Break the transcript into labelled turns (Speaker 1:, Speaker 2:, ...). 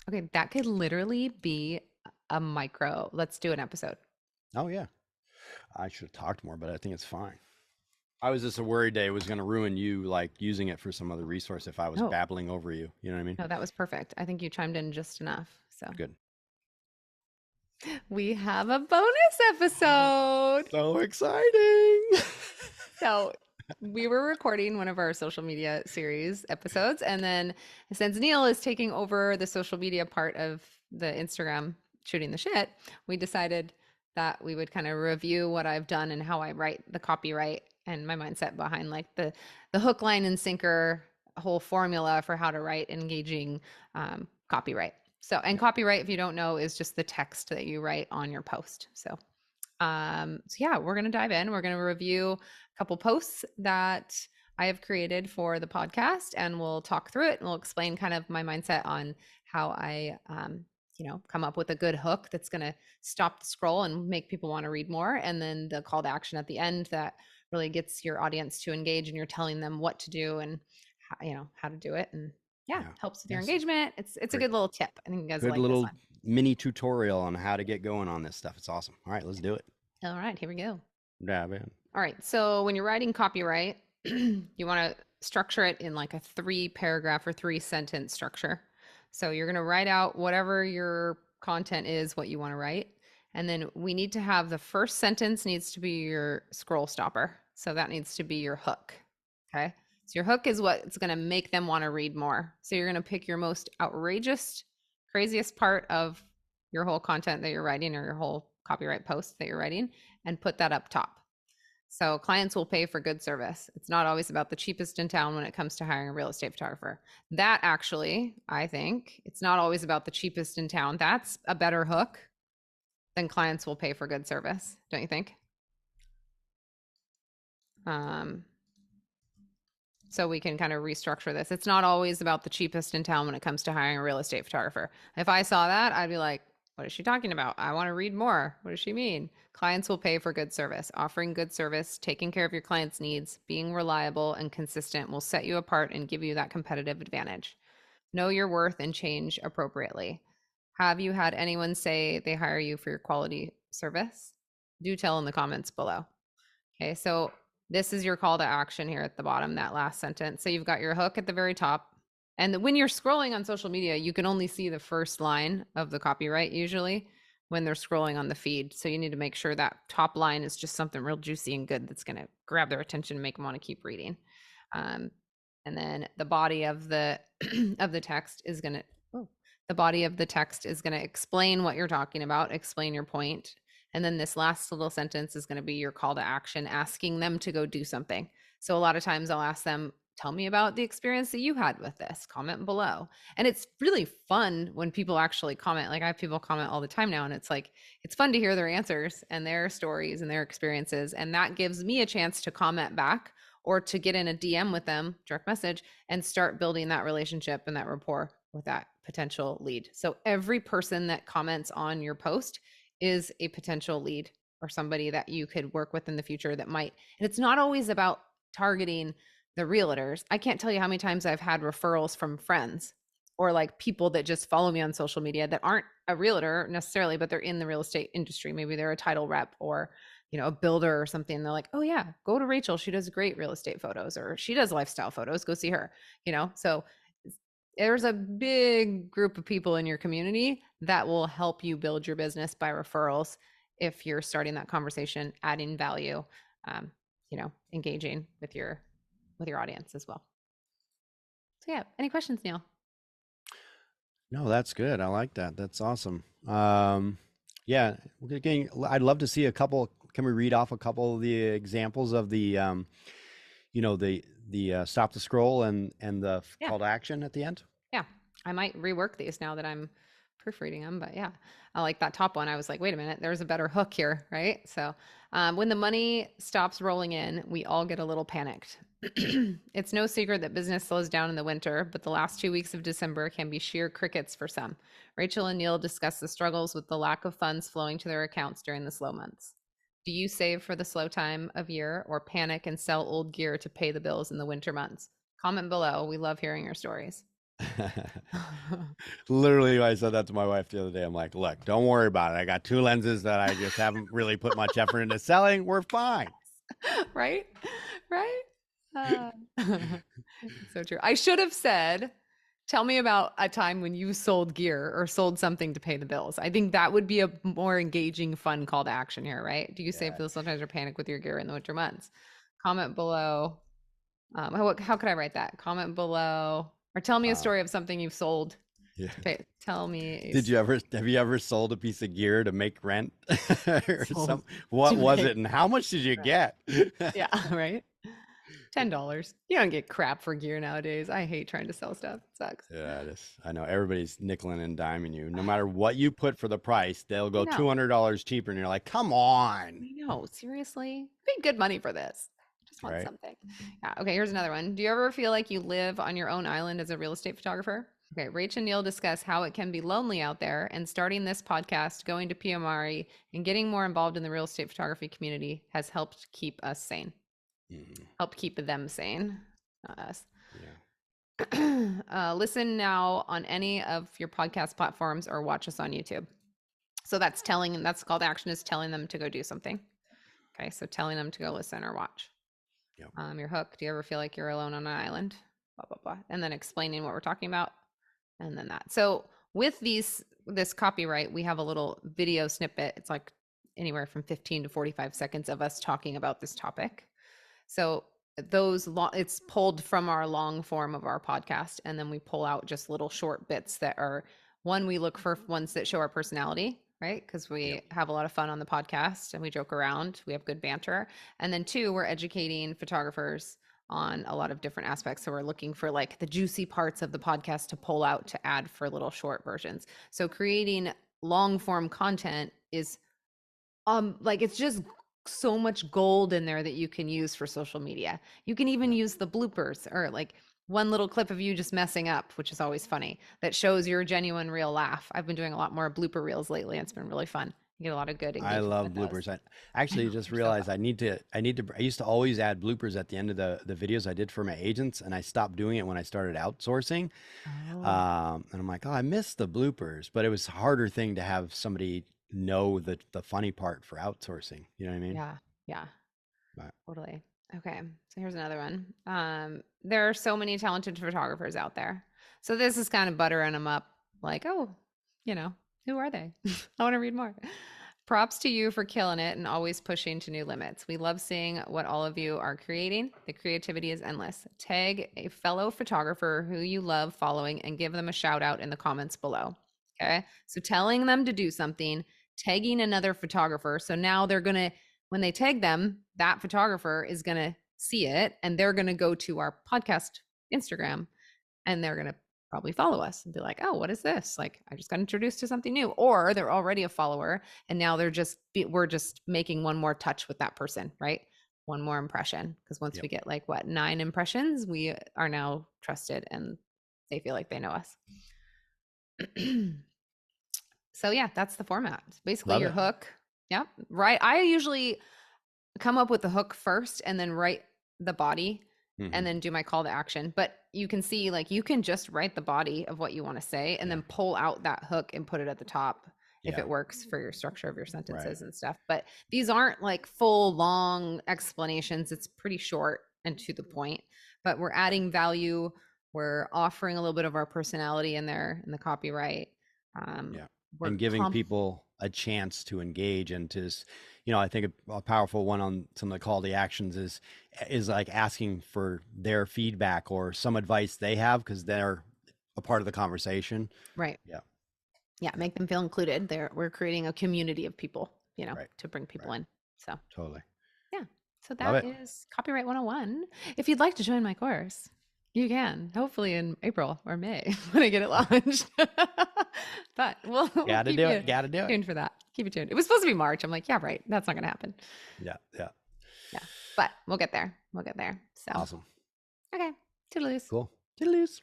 Speaker 1: Okay, that could literally be a micro. Let's do an episode.
Speaker 2: Oh yeah. I should have talked more, but I think it's fine. I was just worried that it was going to ruin you, like using it for some other resource if I was
Speaker 1: No,
Speaker 2: babbling over you. You know what I mean?
Speaker 1: no, that was perfect. I think you chimed in just enough. So
Speaker 2: Good.
Speaker 1: we have a bonus episode.
Speaker 2: So exciting.
Speaker 1: So we were recording one of our social media series episodes, and then since Neil is taking over the social media part of the Instagram shooting the shit, we decided that we would kind of review what I've done and how I write the copyright and my mindset behind like the hook, line, and sinker whole formula for how to write engaging copyright. So, and copyright, if you don't know, is just the text that you write on your post. So yeah, we're going to dive in. We're going to review a couple posts that I have created for the podcast, and we'll talk through it and we'll explain kind of my mindset on how I, come up with a good hook that's going to stop the scroll and make people want to read more. And then the call to action at the end that really gets your audience to engage, and you're telling them what to do and how to do it. And yeah,
Speaker 2: Yeah.
Speaker 1: helps with your
Speaker 2: Yes.
Speaker 1: engagement. It's a
Speaker 2: Great.
Speaker 1: good little tip. I think you guys will
Speaker 2: Good
Speaker 1: like this
Speaker 2: little
Speaker 1: one.
Speaker 2: mini tutorial on how to get going on this stuff. It's awesome. All right, let's do it.
Speaker 1: All right, here we go.
Speaker 2: Yeah, man.
Speaker 1: All right. So when you're writing copyright, you want to structure it in like a 3 paragraph or 3 sentence structure. So you're going to write out whatever your content is, what you want to write. And then we need to have the first sentence needs to be your scroll stopper. So that needs to be your hook. Okay. So your hook is what's going to make them want to read more. So you're going to pick your most outrageous, craziest part of your whole content that you're writing or your whole copyright post that you're writing and put that up top. So clients will pay for good service. It's not always about the cheapest in town when it comes to hiring a real estate photographer. That actually, I think, it's not always about the cheapest in town. That's a better hook than clients will pay for good service, don't you think? Um, so we can kind of restructure this. It's not always about the cheapest in town when it comes to hiring a real estate photographer. If I saw that, I'd be like, what is she talking about? I want to read more. What does she mean? Clients will pay for good service. Offering good service, taking care of your clients' needs, being reliable and consistent will set you apart and give you that competitive advantage. Know your worth and change appropriately. Have you had anyone say they hire you for your quality service? Do tell in the comments below. Okay, so this is your call to action here at the bottom, that last sentence. So you've got your hook at the very top. And when you're scrolling on social media, you can only see the first line of the copyright usually when they're scrolling on the feed. So you need to make sure that top line is just something real juicy and good that's going to grab their attention and make them want to keep reading. Um, and then the body of the of the text is going to the body of the text is going to explain what you're talking about, explain your point, and then this last little sentence is going to be your call to action, asking them to go do something. So a lot of times I'll ask them, tell me about the experience that you had with this, comment below. And it's really fun when people actually comment. Like I have people comment all the time now, and it's like, it's fun to hear their answers and their stories and their experiences. And that gives me a chance to comment back or to get in a DM with them, direct message, and start building that relationship and that rapport with that potential lead. So every person that comments on your post is a potential lead or somebody that you could work with in the future that might. And it's not always about targeting the realtors. I can't tell you how many times I've had referrals from friends or like people that just follow me on social media that aren't a realtor necessarily, but they're in the real estate industry. Maybe they're a title rep or a builder or something. They're like, oh yeah, go to Rachel. She does great real estate photos or she does lifestyle photos. Go see her. So there's a big group of people in your community that will help you build your business by referrals if you're starting that conversation, adding value, um, engaging with your audience as well. So yeah, any questions, Neil?
Speaker 2: No, that's good. I like that. That's awesome. Yeah, I'd love to see a couple. Can we read off a couple of the examples of the stop the scroll and the
Speaker 1: Yeah,
Speaker 2: call to action at the end?
Speaker 1: yeah. I might rework these now that I'm proofreading them, but yeah, I like that top one. I was like, wait a minute, there's a better hook here, right? So when the money stops rolling in, we all get a little panicked. It's no secret that business slows down in the winter, but the last 2 weeks of December can be sheer crickets for some. Rachel and Neil discuss the struggles with the lack of funds flowing to their accounts during the slow months. Do you save for the slow time of year or panic and sell old gear to pay the bills in the winter months? Comment below. We love hearing your stories.
Speaker 2: Literally, I said that to my wife the other day. I'm like, look, don't worry about it. I got two lenses that I just haven't really put much effort into selling. We're fine.
Speaker 1: Right? Right? Uh, so true. I should have said, tell me about a time when you sold gear or sold something to pay the bills. I think that would be a more engaging, fun call to action here, right? Do you save
Speaker 2: Yeah.
Speaker 1: for the sometimes or panic with your gear in the winter months? Comment below. How could I write that? Comment below or tell me a
Speaker 2: Uh,
Speaker 1: story of something you've sold
Speaker 2: yeah.
Speaker 1: to pay. Tell me a
Speaker 2: Have you ever sold a piece of gear to make rent or
Speaker 1: sold
Speaker 2: some, what
Speaker 1: to
Speaker 2: was
Speaker 1: pay
Speaker 2: it and how much did you
Speaker 1: rent.
Speaker 2: get?
Speaker 1: Yeah, right. $10. You don't get crap for gear nowadays. I hate trying to sell stuff. It sucks.
Speaker 2: Yeah, it is. I know everybody's nickeling and diming you. No matter what you put for the price, they'll
Speaker 1: I
Speaker 2: go
Speaker 1: know.
Speaker 2: $200 cheaper, and you're like, "Come on!"
Speaker 1: I know. Seriously? Paid good money for this. Just want
Speaker 2: Right?
Speaker 1: something. Yeah. Okay, here's another one. Do you ever feel like you live on your own island as a real estate photographer? Okay, Rach and Neil discuss how it can be lonely out there, and starting this podcast, going to PMRE, and getting more involved in the real estate photography community has helped keep us sane.
Speaker 2: Mhm.
Speaker 1: Help keep them sane, not us.
Speaker 2: Yeah.
Speaker 1: Listen now on any of your podcast platforms or watch us on YouTube. So that's telling, and that's called action is telling them to go do something. Okay, so telling them to go listen or watch.
Speaker 2: Yep.
Speaker 1: Your hook. Do you ever feel like you're alone on an island? Blah blah blah, and then explaining what we're talking about, and then that. So with this copyright, we have a little video snippet. It's like anywhere from 15 to 45 seconds of us talking about this topic. So it's pulled from our long form of our podcast, and then we pull out just little short bits that are one, we look for ones that show our personality, right? Because
Speaker 2: Yep.
Speaker 1: we have a lot of fun on the podcast and we joke around, we have good banter. And then two, we're educating photographers on a lot of different aspects. So we're looking for like the juicy parts of the podcast to pull out to add for little short versions. So creating long form content is like it's just so much gold in there that you can use for social media. You can even
Speaker 2: Yep.
Speaker 1: use the bloopers or like one little clip of you just messing up, which is always funny, that shows your genuine real laugh. I've been doing a lot more blooper reels lately. It's been really fun. You get a lot of good
Speaker 2: I
Speaker 1: engagement
Speaker 2: love
Speaker 1: with those.
Speaker 2: bloopers. I
Speaker 1: I
Speaker 2: actually
Speaker 1: know
Speaker 2: just
Speaker 1: they're so
Speaker 2: realized
Speaker 1: fun.
Speaker 2: I used to always add bloopers at the end of the videos I did for my agents, and I stopped doing it when I started outsourcing.
Speaker 1: Oh,
Speaker 2: And I'm like, oh, I missed the bloopers, but it was a harder thing to have somebody know the funny part for outsourcing. You know what I mean?
Speaker 1: yeah. Yeah.
Speaker 2: But
Speaker 1: Totally. Okay. So here's another one. There are so many talented photographers out there. So this is kind of buttering them up like, oh, you know, who are they? I want to read more. Props to you for killing it and always pushing to new limits. We love seeing what all of you are creating. The creativity is endless. Tag a fellow photographer who you love following and give them a shout out in the comments below. Okay. So telling them to do something, tagging another photographer. So now they're going to, when they tag them, that photographer is going to see it and they're going to go to our podcast Instagram and they're going to probably follow us and be like, oh, what is this? Like, I just got introduced to something new. Or they're already a follower and now we're just making one more touch with that person, right? One more impression. Because once
Speaker 2: yep.
Speaker 1: we get like what, 9 impressions, we are now trusted and they feel like they know us. So yeah, that's the format. It's basically
Speaker 2: Love
Speaker 1: your
Speaker 2: it.
Speaker 1: hook. Yep. Right. I usually come up with the hook first and then write the body
Speaker 2: Hmm.
Speaker 1: and then do my call to action. But you can see, like, you can just write the body of what you want to say and
Speaker 2: Yeah.
Speaker 1: then pull out that hook and put it at the top if
Speaker 2: Yeah.
Speaker 1: it works for your structure of your
Speaker 2: Right.
Speaker 1: sentences and stuff. But these aren't like full long explanations. It's pretty short and to the point, but we're adding value. We're offering a little bit of our personality in there in the copyright. Um,
Speaker 2: Yeah.
Speaker 1: we're
Speaker 2: And giving people a chance to engage and to, I think a powerful one on some of the call to actions is like asking for their feedback or some advice they have because they're a part of the conversation.
Speaker 1: right.
Speaker 2: Yeah.
Speaker 1: Yeah,
Speaker 2: Yeah.
Speaker 1: make them feel included. We're creating a community of people,
Speaker 2: Right.
Speaker 1: to bring people
Speaker 2: Right.
Speaker 1: in. So,
Speaker 2: Totally.
Speaker 1: yeah. So
Speaker 2: Love
Speaker 1: that
Speaker 2: it.
Speaker 1: is Copyright 101. If you'd like to join my course, you can, hopefully in April or May when I get it launched. But we'll
Speaker 2: Gotta
Speaker 1: keep
Speaker 2: do
Speaker 1: you
Speaker 2: it. Gotta do it.
Speaker 1: tuned for that. Keep you tuned. It was supposed to be March. I'm like, yeah, right. That's not going to happen.
Speaker 2: Yeah. Yeah.
Speaker 1: Yeah. But we'll get there. We'll get there. So,
Speaker 2: Awesome.
Speaker 1: okay. Toodaloos.
Speaker 2: Cool. Toodaloos.